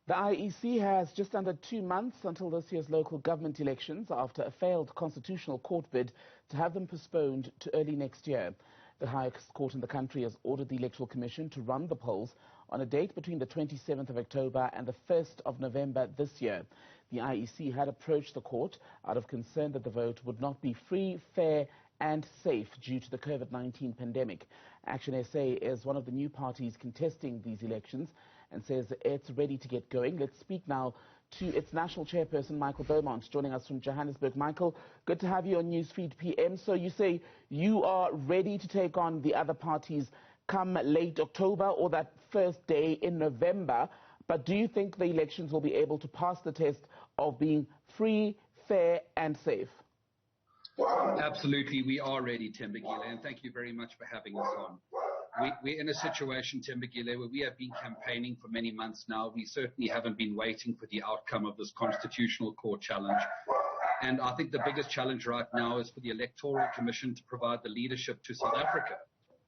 The IEC has just under 2 months until this year's local government elections after a failed constitutional court bid to have them postponed to early next year. The highest court in the country has ordered the Electoral Commission to run the polls on a date between the 27th of October and the 1st of November this year. The IEC had approached the court out of concern that the vote would not be free, fair and safe due to the COVID-19 pandemic. ActionSA is one of the new parties contesting these elections and says it's ready to get going. Let's speak now to its national chairperson, Michael Beaumont, joining us from Johannesburg. Michael, good to have you on Newsfeed PM. So you say you are ready to take on the other parties come late October or that first day in November, but do you think the elections will be able to pass the test of being free, fair and safe? Absolutely, we are ready, Tembegile, and thank you very much for having us on. We're in a situation, Tembegile, where we have been campaigning for many months now. We certainly haven't been waiting for the outcome of this constitutional court challenge. And I think the biggest challenge right now is for the Electoral Commission to provide the leadership to South Africa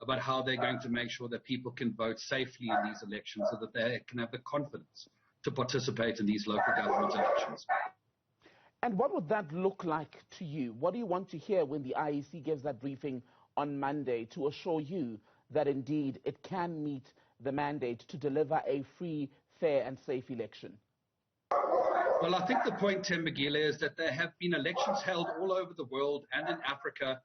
about how they're going to make sure that people can vote safely in these elections so that they can have the confidence to participate in these local government elections. And what would that look like to you? What do you want to hear when the IEC gives that briefing on Monday to assure you that indeed it can meet the mandate to deliver a free, fair and safe election? Well, I think the point, Tembegile, is that there have been elections held all over the world and in Africa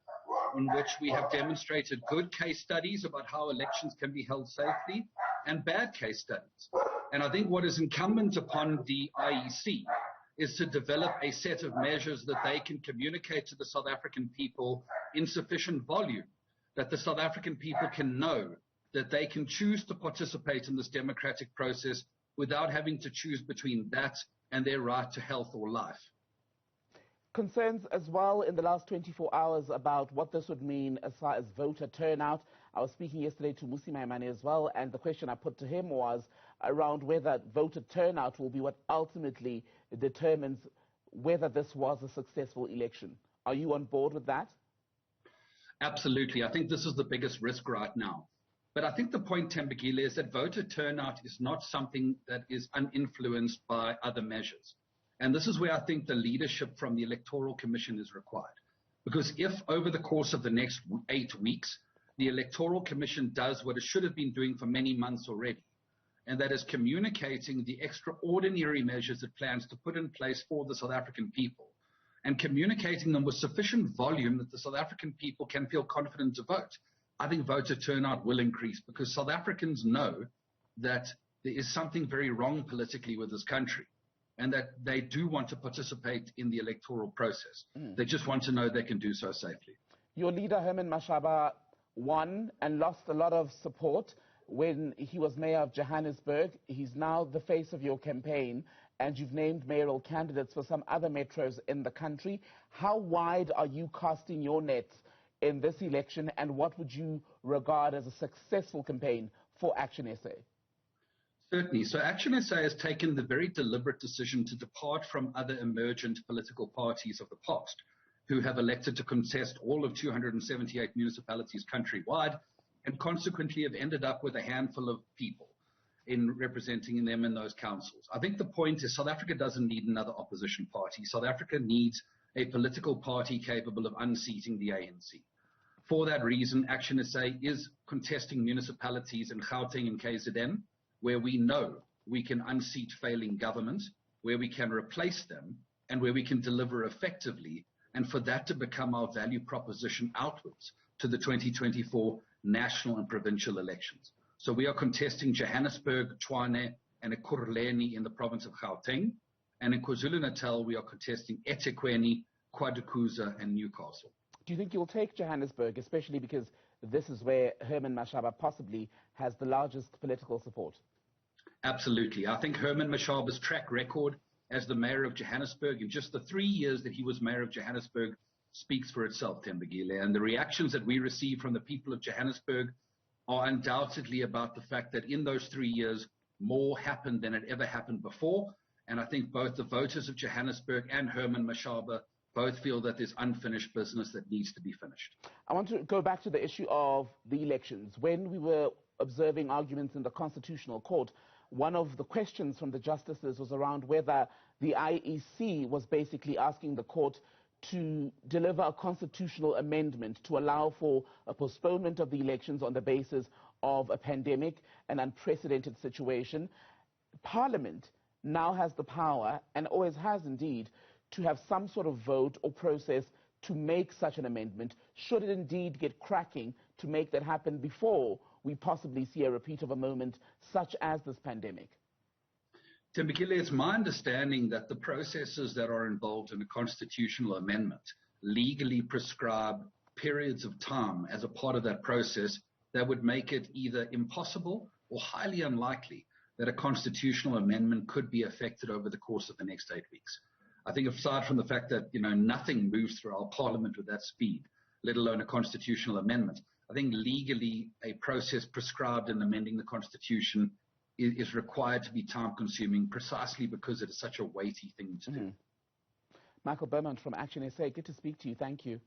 in which we have demonstrated good case studies about how elections can be held safely and bad case studies. And I think what is incumbent upon the IEC is to develop a set of measures that they can communicate to the South African people in sufficient volume, that the South African people can know that they can choose to participate in this democratic process without having to choose between that and their right to health or life. Concerns as well in the last 24 hours about what this would mean as far as voter turnout. I was speaking yesterday to Musi Maimane as well, and the question I put to him was around whether voter turnout will be what ultimately determines whether this was a successful election. Are you on board with that? Absolutely. I think this is the biggest risk right now. But I think the point, Tembegile, is that voter turnout is not something that is uninfluenced by other measures. And this is where I think the leadership from the Electoral Commission is required. Because if over the course of the next 8 weeks, the Electoral Commission does what it should have been doing for many months already, and that is communicating the extraordinary measures it plans to put in place for the South African people, and communicating them with sufficient volume that the South African people can feel confident to vote, I think voter turnout will increase, because South Africans know that there is something very wrong politically with this country, and that they do want to participate in the electoral process. They just want to know they can do so safely. Your leader, Herman Mashaba, won and lost a lot of support when he was mayor of Johannesburg. He's now the face of your campaign, and you've named mayoral candidates for some other metros in the country. How wide are you casting your nets in this election, and what would you regard as a successful campaign for ActionSA? Certainly. So ActionSA has taken the very deliberate decision to depart from other emergent political parties of the past who have elected to contest all of 278 municipalities countrywide and consequently have ended up with a handful of people in representing them in those councils. I think the point is South Africa doesn't need another opposition party. South Africa needs a political party capable of unseating the ANC. For that reason, ActionSA is contesting municipalities in Gauteng and KZN, where we know we can unseat failing governments, where we can replace them, and where we can deliver effectively, and for that to become our value proposition outwards to the 2024 national and provincial elections. So we are contesting Johannesburg, Tshwane, and Ekurhuleni in the province of Gauteng, and in KwaZulu-Natal we are contesting eThekwini, KwaDukuza, and Newcastle. Do you think you'll take Johannesburg, especially because this is where Herman Mashaba possibly has the largest political support? Absolutely. I think Herman Mashaba's track record as the mayor of Johannesburg in just the 3 years that he was mayor of Johannesburg speaks for itself, Tembegile. And the reactions that we receive from the people of Johannesburg are undoubtedly about the fact that in those 3 years, more happened than had ever happened before. And I think both the voters of Johannesburg and Herman Mashaba both feel that there's unfinished business that needs to be finished. I want to go back to the issue of the elections. When we were observing arguments in the Constitutional Court, one of the questions from the justices was around whether the IEC was basically asking the court to deliver a constitutional amendment to allow for a postponement of the elections on the basis of a pandemic, an unprecedented situation. Parliament now has the power, and always has indeed, to have some sort of vote or process to make such an amendment, should it indeed get cracking to make that happen before we possibly see a repeat of a moment such as this pandemic. Thembekile, it's my understanding that the processes that are involved in a constitutional amendment legally prescribe periods of time as a part of that process that would make it either impossible or highly unlikely that a constitutional amendment could be effected over the course of the next 8 weeks. I think aside from the fact that, nothing moves through our parliament with that speed, let alone a constitutional amendment, I think legally a process prescribed in amending the constitution is required to be time consuming precisely because it is such a weighty thing to do. Michael Beaumont from ActionSA, good to speak to you. Thank you.